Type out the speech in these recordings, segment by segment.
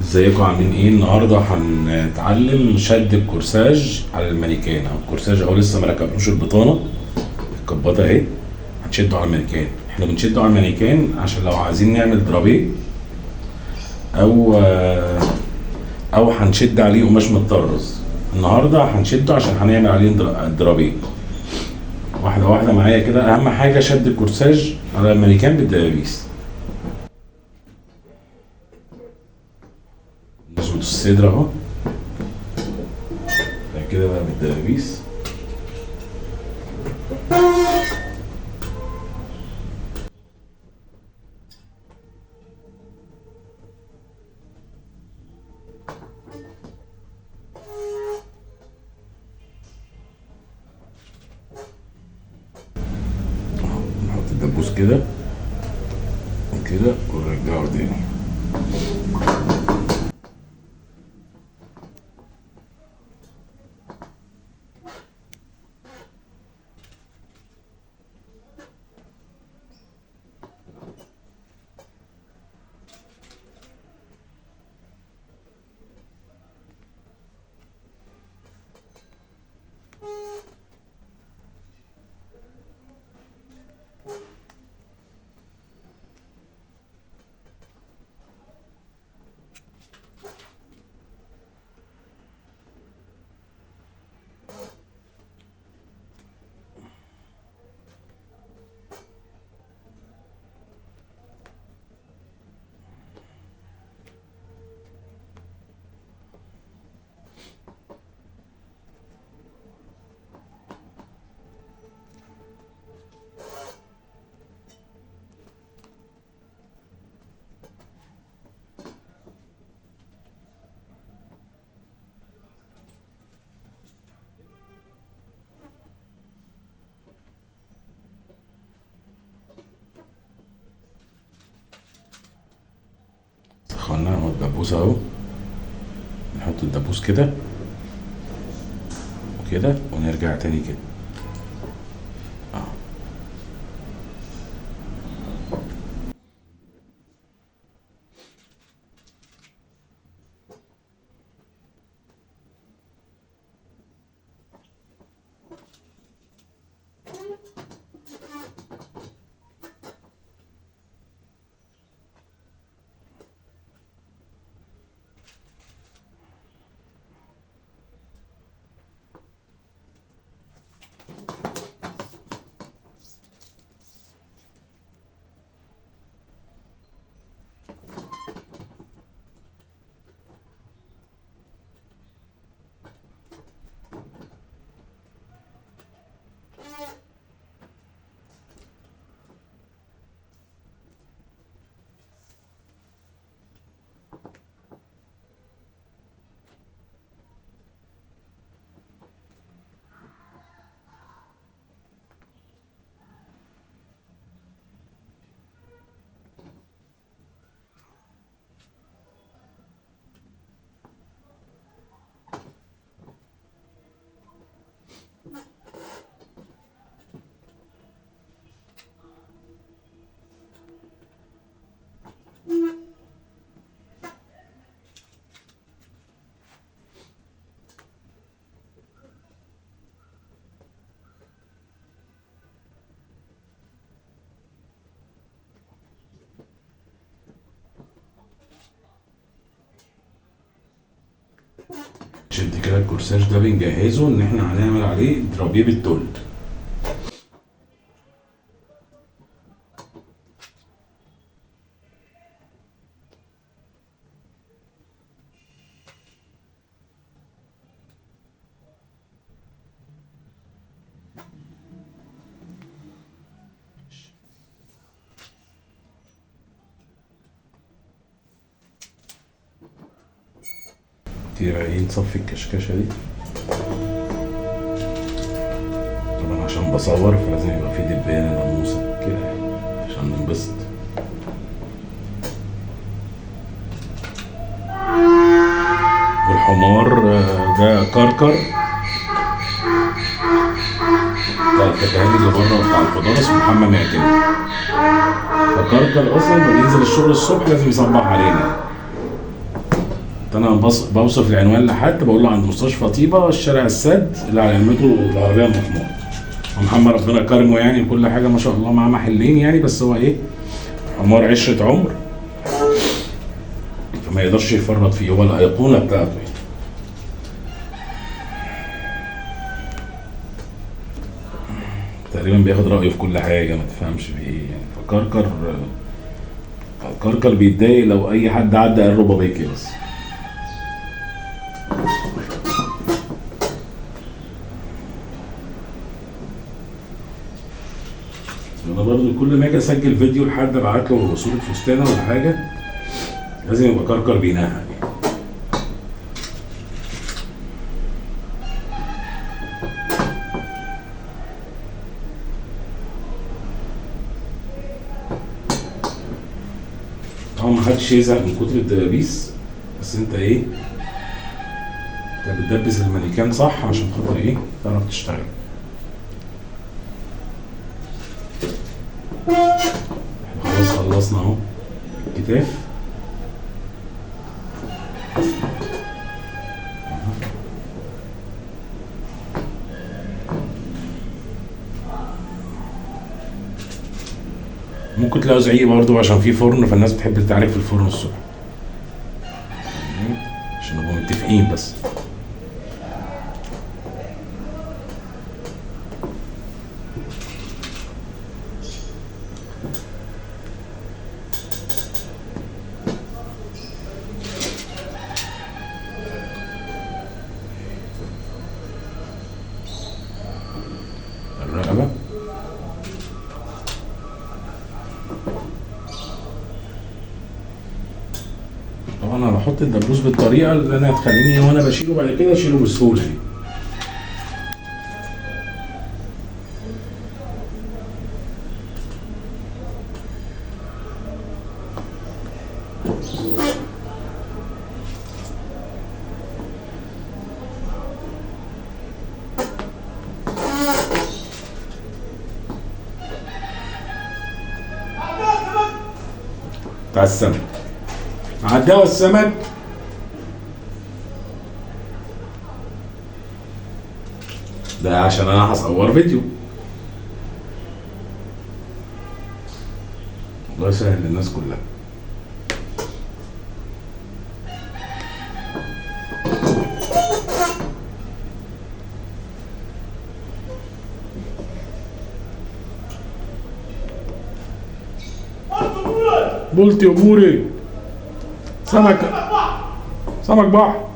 ازيكم عاملين ايه؟ النهارده هنتعلم شد الكورساج على المانيكان. او الكورساج اهو لسه ما ركبلوش البطانه، الكباطه اهي. هنشده على المانيكان. احنا بنشده على المانيكان عشان لو عايزين نعمل درابيه او او هنشد عليه قماش متطرز. النهارده هنشده عشان هنعمل عليه درابيه. واحده واحده معايا كده. اهم حاجه شد الكورساج على المانيكان بالدبابيس. نظبط الصدر اهو. بعد كده بقى بالدبابيس. نحط الدبوس كده وكده ونرجعه تاني. سخنا اهو الدبوس اهو. نحط الدبوس كده وكده ونرجع تاني كده. شد كده الكورساج ده بنجهزه ان احنا هنعمل عليه درابيه بالتول. كتير ايه نصفي الكشكشه دي. طبعا عشان بصور فلازم يبقى في دبانه ناموسه كده يعني عشان ننبسط. والحمار ده كركر بتاع الفكاهين اللي بره بتاع الخضار، اسمه محمد معتمد. فكركر اصلا بينزل الشغل الصبح لازم يصبح علينا. انا بوصف العنوان لحد، بقول له عند مستشفى طيبه الشارع السد اللي على المترو العربيه المحمود. ومحمد ربنا كرمه يعني كل حاجه ما شاء الله، معاه محلين يعني، بس هو ايه، حمار عشره عمر فما يقدرش يفرط فيه، هو الايقونه بتاعته يعني. تقريبا بياخد رايه في كل حاجه، ما تفهمش في ايه يعني. فكركر بيتضايق لو اي حد عدى قال ربع بيكي بس. انا برضه كل ما اجي اسجل فيديو لحد ابعت له صوره فستانه ولا حاجه لازم يبقى كركر بينها يعني. طبعا محدش يزهق من كتر الدبابيس، بس انت ايه، انت بتدبس المانيكان صح عشان خاطر ايه تعرف تشتغل. احنا خلاص خلصنا اهو الكتاف. ممكن تلاقوا زعيق برضه عشان في فرن، فالناس بتحب تتعرف في الفرن الصبح عشان نبقوا متفقين بس. الرقبة طبعا انا بحط الدبوس بالطريقه اللي انا هتخليني وانا بشيله بعد كده اشيله بسهوله يعني. بتاع السمك عداوة السمك ده عشان انا هصور فيديو. الله يسهل للناس كلها. بولتي وبوري سمكة، سمك بحر،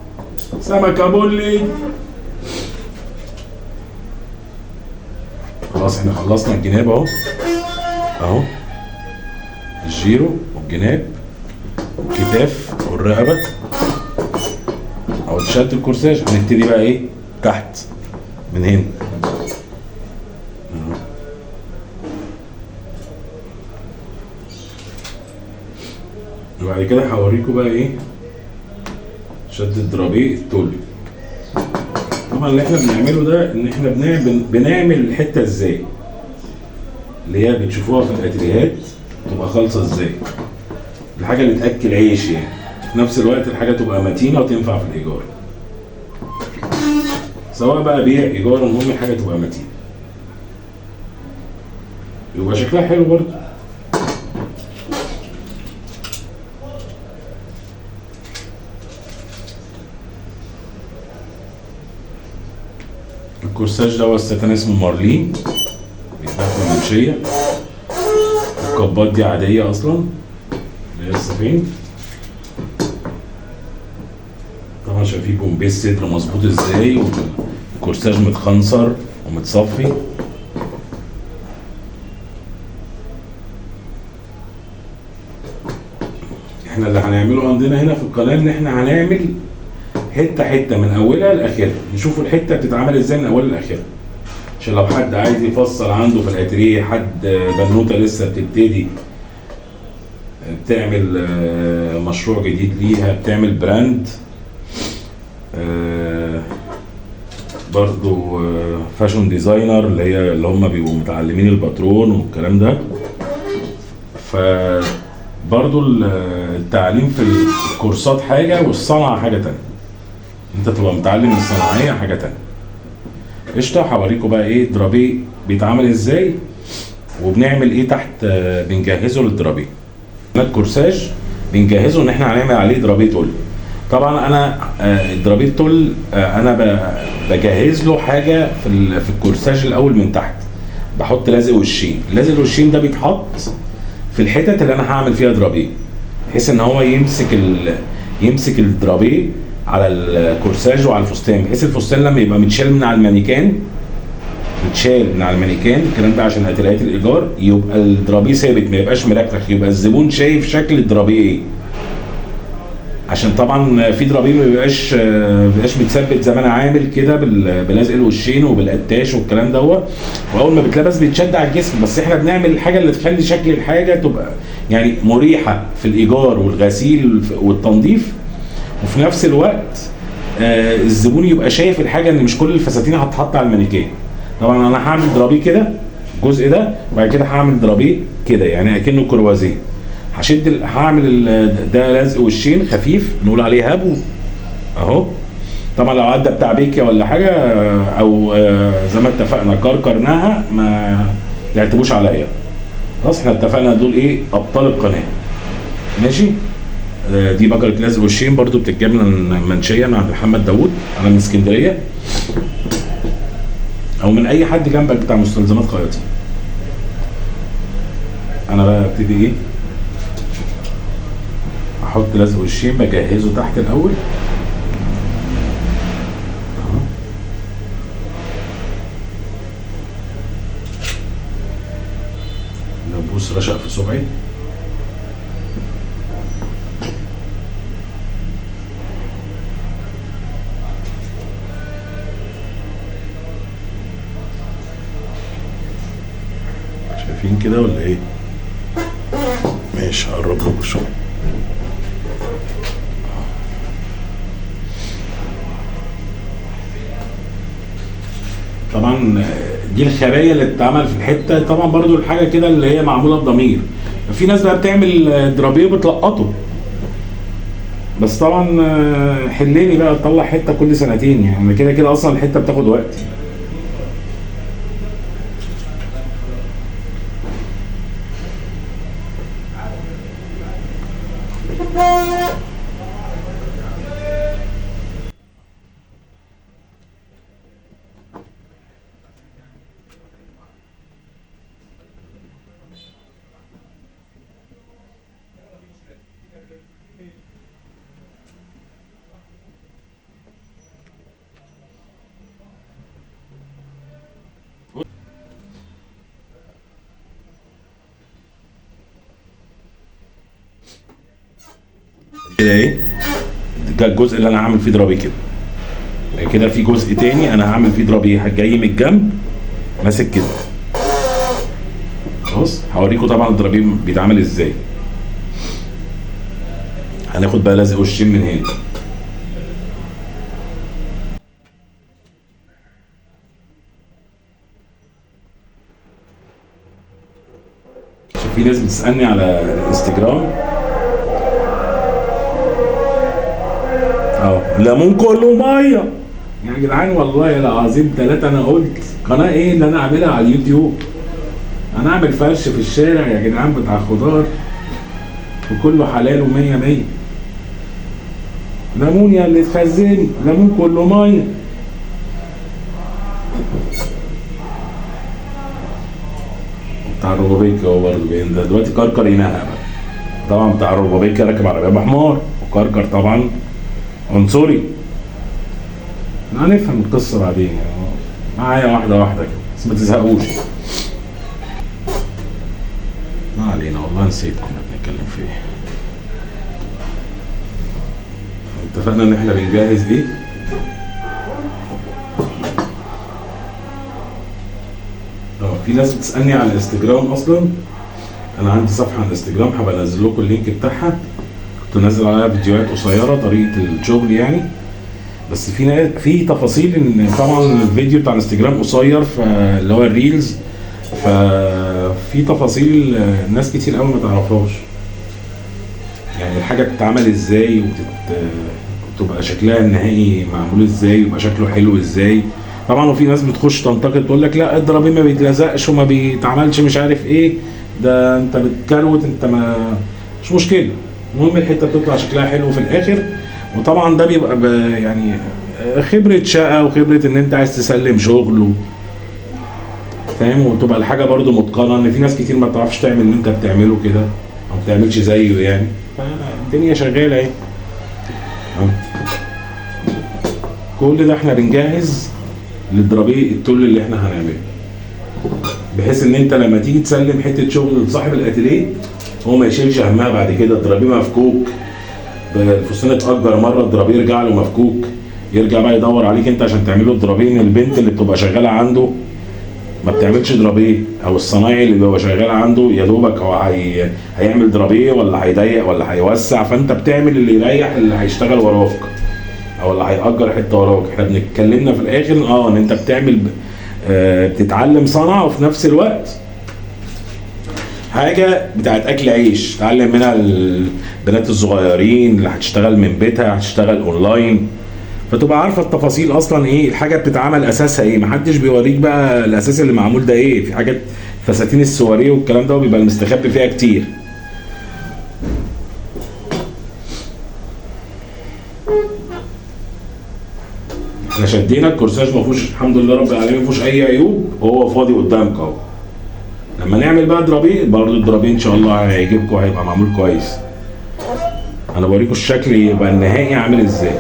سمكة بولي. خلاص احنا خلصنا الجناب اهو، اهو الجيرو والجناب والكتاف والرقبة او تشد الكورساج. هنبتدي بقى ايه تحت من هنا. وبعد كده هوريكم بقى ايه شد الدرابيه التولي. طبعا اللي احنا بنعمله ده ان احنا بنعمل الحته ازاي اللي هي بتشوفوها في الاتريهات تبقى خالصه ازاي، الحاجه اللي تاكل عيش يعني، في نفس الوقت الحاجه تبقى متينه وتنفع في الايجار، سواء بقى بيع ايجار، المهم الحاجه تبقى متينه يبقى شكلها حلو برضه. الكورساج ده الستان اسمه مارلين، بيتباع في المنشية. الكبات دي عادية أصلا اللي هي السفين. طبعا شايفين بومبيس صدر مظبوط ازاي، والكورساج متخنصر ومتصفي. احنا اللي هنعمله عندنا هنا في القناة ان احنا هنعمل حته حته من اولها لاخرها، نشوف الحته بتتعمل ازاي من اولها لاخرها، عشان لو حد عايز يفصل عنده في الاتريه، حد بنوته لسه بتبتدي بتعمل مشروع جديد ليها، بتعمل براند برضو فاشون ديزاينر اللي هم بيبقوا متعلمين الباترون والكلام ده. ف برضو التعليم في الكورسات حاجه والصنعه حاجه تانية. انت تبقى متعلم الصناعيه حاجه تانية. قشطه. هوريكم بقى ايه درابيه بيتعمل ازاي وبنعمل ايه تحت. بنجهزه للدرابيه. الكورساج بنجهزه ان احنا هنعمل عليه درابيه تول. طبعا انا درابيه تول انا بجهز له حاجه في الكورساج الاول من تحت. بحط لازق وشين. لازق الوشين ده بيتحط في الحتت اللي انا هعمل فيها درابيه، بحيث ان هو يمسك الدرابيه على الكورساج وعلى الفستان، بحيث الفستان لما يبقى متشال من على المانيكان، الكلام ده عشان اتلاقيات الايجار، يبقى الدرابيه ثابت ما يبقاش مركرك، يبقى الزبون شايف شكل الدرابيه ايه. عشان طبعا في درابيه ما بيبقاش متثبت زي ما انا عامل كده بلازق الوشين وبالقتاش والكلام دوت، واول ما بتلبس بيتشد على الجسم. بس احنا بنعمل الحاجه اللي تخلي شكل الحاجه تبقى يعني مريحه في الايجار والغسيل والتنظيف، وفي نفس الوقت الزبون يبقى شايف الحاجه ان مش كل الفساتين هتتحط على المانيكان. طبعا انا هعمل درابيه كده الجزء ده، وبعد كده هعمل درابيه كده يعني اكنه كروازيه. هعمل ده لزق وشين خفيف نقول عليه هابو اهو. طبعا لو عدى بتاع بيكيا ولا حاجه او زي ما اتفقنا كركرناها ما يعتبوش عليا. خلاص احنا اتفقنا دول ايه ابطال القناه. ماشي. دي بكره لزق وشين برضو بتتجاب من منشيه من عند محمد داوود، انا من اسكندريه، او من اي حد جنبك بتاع مستلزمات خياطه. انا بقى ابتدي ايه احط لزق وشين بجهزه تحت الاول. دبوس رشق في صبعي. شايفين كده ولا ايه؟ ماشي هقرب لكم شويه. طبعا دي الخبايا اللي بتتعمل في الحته. طبعا برضو الحاجه كده اللي هي معموله بضمير. في ناس بقى بتعمل درابيه بتلقطه، بس طبعا حليني بقى تطلع حته كل سنتين، يعني كده كده اصلا الحته بتاخد وقت. كده ايه ده الجزء اللي انا هعمل فيه درابيه كده. كده في جزء تاني انا هعمل فيه درابيه جاي من الجنب ماسك كده. خلاص هوريكم طبعا الدرابيه بيتعمل ازاي. هناخد بقى لازق وشين من هنا. في ناس بتسالني على الانستجرام ليمون كله ميه يا جدعان، والله العظيم ثلاثة. انا قلت قناه ايه اللي انا اعملها على اليوتيوب؟ انا اعمل فرش في الشارع يا جدعان بتاع خضار وكله حلال ومية مية. ليمون يا اللي تخزني، ليمون كله ميه. بتاع الربابيكي هو برضه باين ده دلوقتي كركر ينهى بقى. طبعا بتاع الربابيكي راكب عربيه بحمار، وكركر طبعا عنصري. هنفهم القصه بعدين يعني، معايا واحده واحده كده بس ما تزهقوش. ما علينا والله نسيت كنا بنتكلم في ايه. اتفقنا ان احنا بنجهز ايه. في ناس بتسالني على الانستجرام. اصلا انا عندي صفحه على الانستجرام هبقى انزل لكم اللينك بتاعها. كنت نازل عليها فيديوهات قصيره طريقه الشغل يعني، بس في تفاصيل ان طبعا الفيديو بتاع الانستجرام قصير فاللي هو الريلز، ففي تفاصيل ناس كتير قوي ما تعرفهاش. الحاجه بتتعمل ازاي وتبقى شكلها النهائي معمول ازاي، ويبقى شكله حلو ازاي. طبعا وفي ناس بتخش تنتقد تقول لك لا الدرابيه ما بيتلزقش وما بيتعملش مش عارف ايه، ده انت بتكروت، انت ما مش مشكله، المهم الحته بتطلع شكلها حلو في الاخر. وطبعا ده بيبقى يعني خبره شقه وخبره ان انت عايز تسلم شغل فاهم، وتبقى الحاجه برضو متقنه، ان في ناس كتير ما بتعرفش تعمل اللي انت بتعمله كده او ما بتعملش زيه يعني، فالدنيا شغاله اهي. كل ده احنا بنجهز للدرابيه التول اللي احنا هنعمله، بحيث ان انت لما تيجي تسلم حته شغل لصاحب الاتيليه هو ما يشيلش همها بعد كده. الدرابيه مفكوك، الفستان اتأجر مره الدرابيه يرجع له مفكوك، يرجع بقى يدور عليك انت عشان تعمل له الدرابيه. ان البنت اللي بتبقى شغاله عنده ما بتعملش درابيه، او الصنايعي اللي بيبقى شغال عنده يا دوبك هو هيعمل درابيه ولا هيضيق ولا هيوسع، فانت بتعمل اللي يريح اللي هيشتغل وراك او اللي هيأجر حته وراك. احنا بنتكلمنا في الاخر ان انت بتعمل بتتعلم صنعه، وفي نفس الوقت حاجه بتاعت اكل عيش تعلم منها البنات الصغيرين اللي هتشتغل من بيتها، هتشتغل اونلاين، فتبقى عارفه التفاصيل اصلا ايه الحاجه بتتعمل اساسها ايه. محدش بيوريك بقى الاساس اللي معمول ده ايه، في حاجات فساتين السواريه والكلام ده بيبقى المستخبي فيها كتير. احنا شدينا الكورساج ما فيهوش الحمد لله رب العالمين، ما فيهوش اي عيوب وهو فاضي قدامك اهو. لما نعمل بقى درابيه برضه الدرابيه ان شاء الله هيعجبكم، هيبقى معمول كويس. انا بوريكم الشكل يبقى النهائي عامل ازاي.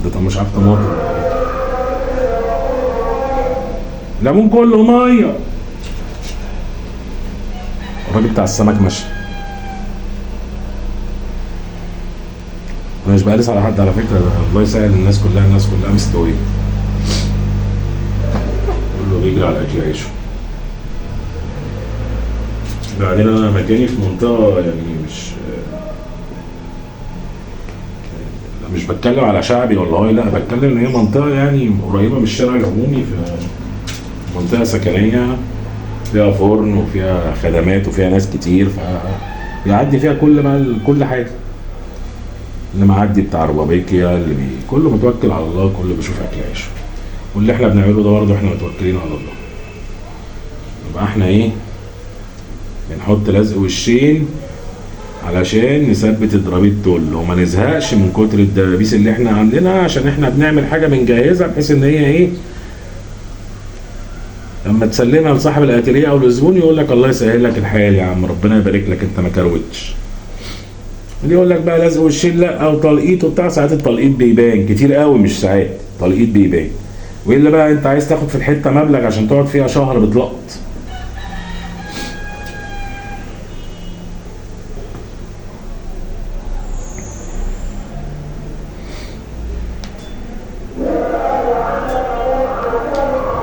ده طب مش عارف طماطم ليمون كله ميه. الراجل بتاع السمك ماشي. انا مش بقلس على حد على فكره، الله يسهل الناس كلها مستويه، كله بيجري على اكل عيشه. بعدين انا مكاني في منطقه يعني مش بتكلم على شعبي والله، لا بتكلم ان هي منطقه يعني قريبه من الشارع العمومي، في منطقه سكنيه فيها فرن وفيها خدمات وفيها ناس كتير، فيعدي فيها كل حاجه. اللي معدي بتاع ربابيكيا كله متوكل على الله، كله بيشوف اكل عيشه. واللي احنا بنعمله ده برضه احنا متوكلين على الله. يبقى احنا ايه بنحط لزق وشين علشان نثبت الدرابيه تول وما نزهقش من كتر الدبابيس اللي احنا عاملينها، عشان احنا بنعمل حاجه بنجهزها بحيث ان هي ايه لما تسلمها لصاحب الاتيليه او الزبون يقول لك الله يسهل لك الحال يا عم، ربنا يبارك لك انت ما كروتش. اللي يقول لك بقى لزق وشين لا او تلقيط وبتاع، ساعات التلقيط بيبان كتير قوي، مش ساعات التلقيط بيبان. والا بقى انت عايز تاخد في الحته مبلغ عشان تقعد فيها شهر بتلقط.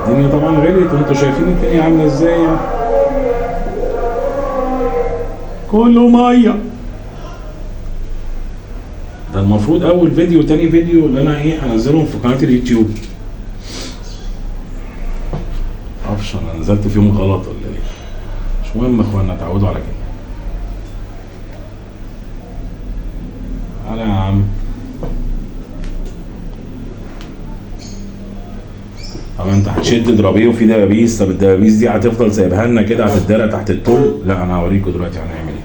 الدنيا طبعا غليت وانتوا شايفين الدنيا عامله ازاي يعني. كله ميه. ده المفروض اول فيديو وتاني فيديو اللي انا هنزلهم في قناه اليوتيوب. معرفش انا نزلت فيهم غلط ولا ايه، مش مهم يا اخوانا اتعودوا على كده. تعالى يا عم. طبعا انت هتشد درابيه وفي دبابيس، طب الدبابيس دي هتفضل سايبها لنا كده هتتدرى تحت التل؟ لا انا هوريكم دلوقتي هنعمل ايه.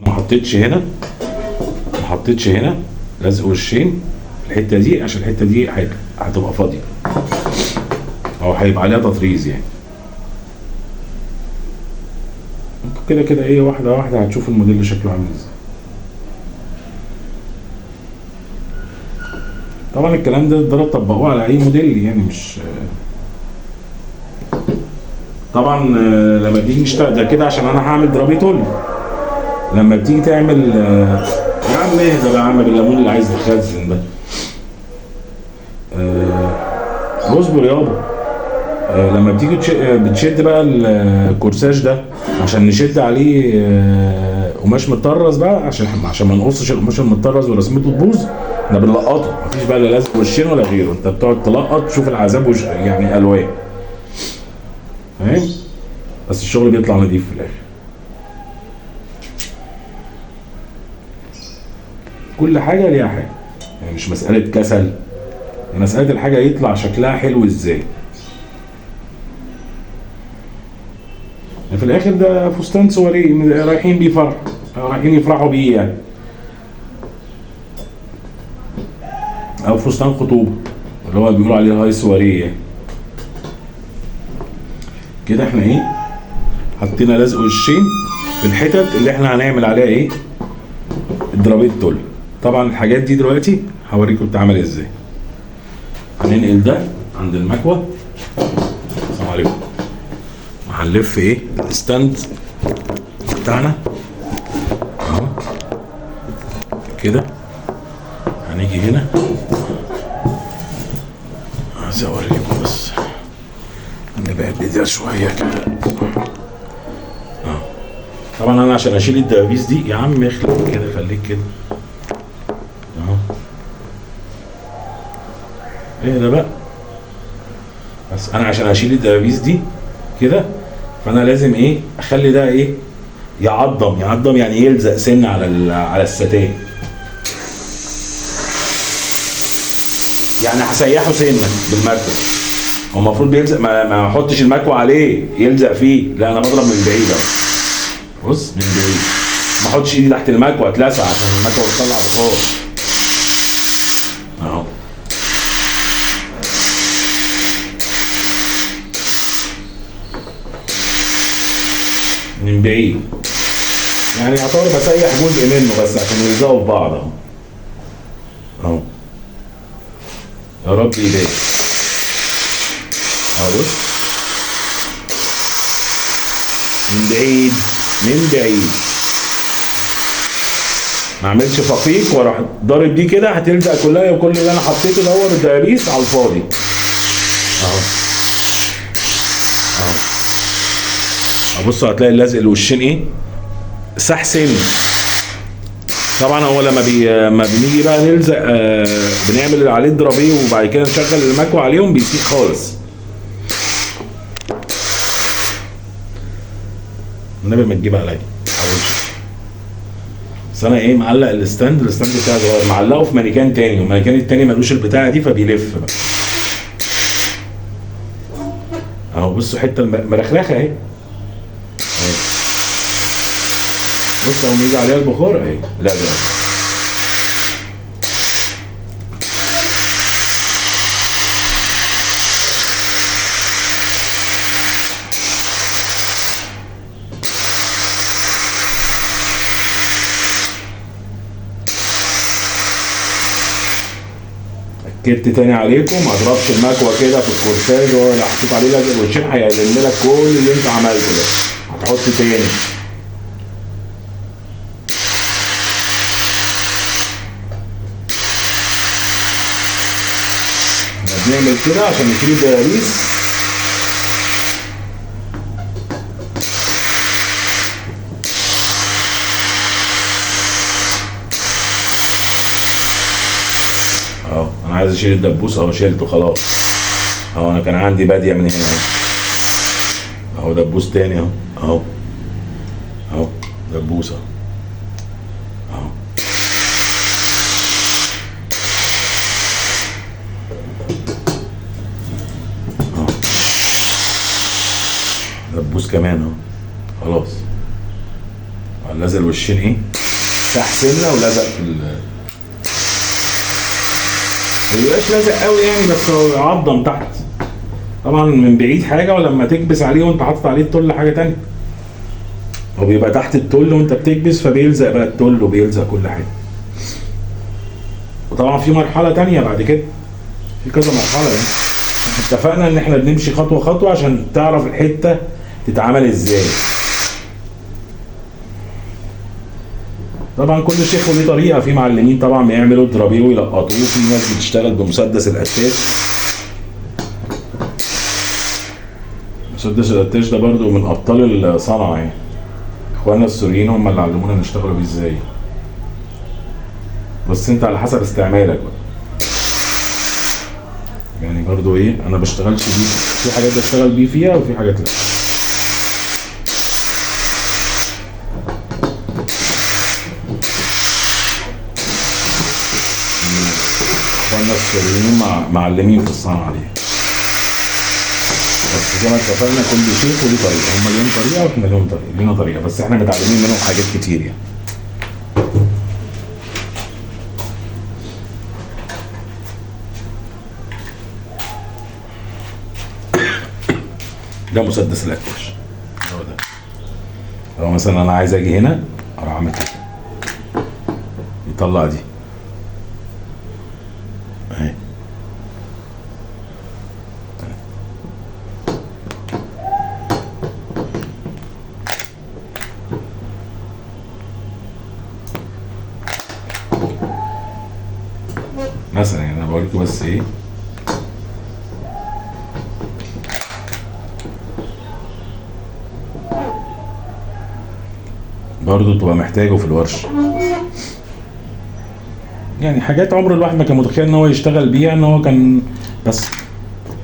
انا ما حطيتش هنا لزق وشين في الحته دي عشان الحته دي هتبقى فاضيه او هيبقى عليها تطريز يعني. كده ايه واحده واحده هتشوف الموديل شكله عامل ازاي. طبعا الكلام ده طبقوه على اي موديل يعني، مش طبعا لما تيجي نشتغل ده كده عشان انا هعمل درابيه تول. لما بتيجي تعمل يا عم اهدى يا عم بالليمون اللي عايز تخزن ده. اصبر يابا. لما بتيجي بتشد بقى الكورساج ده عشان نشد عليه قماش متطرز بقى، عشان ما نقصش القماش المتطرز ورسمته تبوظ. احنا بنلقطه، مفيش بقى لا لازق وشين ولا غيره، انت بتقعد تلقط تشوف العذاب يعني الوان، فاهم؟ بس الشغل بيطلع نضيف في الاخر. كل حاجه ليها حاجه، يعني مش مساله كسل، مساله الحاجه يطلع شكلها حلو ازاي. في الاخر ده فستان سواري رايحين بيه فرح، رايحين يفرحوا بيه يعني، او فستان خطوبه اللي هو بيقولوا عليه هاي سواري يعني. كده احنا ايه، حطينا لزق وشين في الحتت اللي احنا هنعمل عليها ايه، الدرابيه تل. طبعا الحاجات دي دلوقتي هوريكم بتتعمل ازاي. هننقل ده عند المكوه. السلام عليكم. هنلف ايه الستاند بتاعنا اهو كده. هنيجي هنا، عايز اوريكم بس نبعد ايديها شويه كده اهو. طبعا انا عشان اشيل الدبابيس دي، يا عم اخلق كده، خليك كده اهو. ايه ده بقى، بس انا عشان اشيل الدبابيس دي كده، فانا لازم ايه، اخلي ده ايه، يعضم يعني يلزق سن على الستان، يعني هسيحه سنه بالمكوه. هو المفروض بيلزق، ما احطش المكوه عليه يلزق فيه، لا انا بضرب من بعيد اهو. بص من بعيد، ما احطش ايدي تحت المكوه اتلسع عشان المكوه بتطلع بخار اهو. من بعيد يعني يعتبر بسيح جزء منه بس عشان يلزقوا في بعض اهو اهو. يا رب يبان اهو. بص من بعيد، من بعيد، ما اعملش فقيق واروح ضارب دي كده، هتلزق كلها، وكل اللي انا حطيته دور الدبابيس على الفاضي اهو اهو. بصوا هتلاقي اللزق الوشين ايه، ساح سن. طبعا هو لما بنيجي بقى نلزق بنعمل عليه الدرابيه وبعد كده نشغل المكوى عليهم بيسيح خالص. النبي ما تجيب عليا بس انا ايه، معلق الستاند بتاعي صغير، معلقه في مانيكان تاني، والمانيكان التاني ملوش البتاعه دي فبيلف بقى اهو. بصوا حته مرخرخه اهي، بص اهو يجي عليها البخار اهي. لا ده اكدت تاني عليكم، ما اضربش المكوه كده في الكورساج وهو اللي حطيت عليه لازق الوشين هيلم لك كل اللي انت عملته ده، هتحط تاني. بنعمل كده عشان نشيل الدبابيس اهو. انا عايز اشيل الدبوس اهو، شيلته خلاص اهو. انا كان عندي باديه من هنا اهو، دبوس تاني اهو اهو اهو، دبوس اهو اهو. دبوس كمان اهو خلاص. لزق الوشين ايه، ساح سنه ولزق في ما بيبقاش لازق قوي يعني، بس هو عضم تحت. طبعا من بعيد حاجه، ولما تكبس عليه وانت حاطط عليه التل حاجه تانيه. هو بيبقى تحت التل وانت بتكبس، فبيلزق بقى التل وبيلزق كل حاجه. وطبعا في مرحله تانيه بعد كده، في كذا مرحله يعني. اتفقنا ان احنا بنمشي خطوه خطوه عشان تعرف الحته تتعمل ازاي. طبعا كل شيخ وليه طريقه، في معلمين طبعا بيعملوا الدرابيه ويلقطوه، في ناس بتشتغل بمسدس الاساس مسدس القتاش ده برضو من ابطال الصنعه يعني. اخواننا السوريين هم اللي علمونا نشتغلوا بيه ازاي. بس انت على حسب استعمالك بقى. يعني برضو ايه، انا بشتغلش بيه، في حاجات بشتغل بيه فيها وفي حاجات لا. اخواننا السوريين معلمين في الصنعه دي. بس زي ما اتفقنا كل شيخ وليه طريقه، هم ليهم طريقه واحنا ليهم طريقه، لينا طريقه، بس احنا متعلمين منهم حاجات كتير يعني. ده مسدس القتاش هو ده. لو مثلا انا عايز اجي هنا اروح اعمل كده، يطلع دي اهي. مثلا يعني انا بوريكم بس ايه، برضه تبقى محتاجه في الورشه. يعني حاجات عمر الواحد ما كان متخيل ان هو يشتغل بيها، ان هو كان بس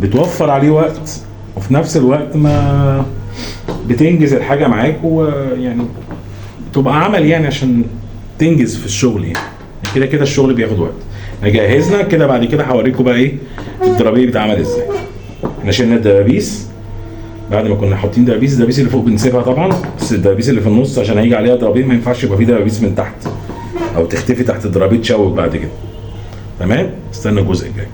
بتوفر عليه وقت وفي نفس الوقت ما بتنجز الحاجه معاك، ويعني تبقى عمل يعني عشان تنجز في الشغل يعني. كده كده الشغل بياخد وقت. جهزنا كده، بعد كده هوريكم بقى ايه الدرابيه بتتعمل ازاي. احنا شلنا الدبابيس بعد ما كنا حاطين دبابيس، الدبابيس اللي فوق بنسيبها طبعا، بس الدبابيس اللي في النص عشان هيجي عليها درابيه ما ينفعش يبقى في دبابيس من تحت او تختفي تحت الدرابيه تشوك بعد كده. تمام، استنى الجزء الجاي.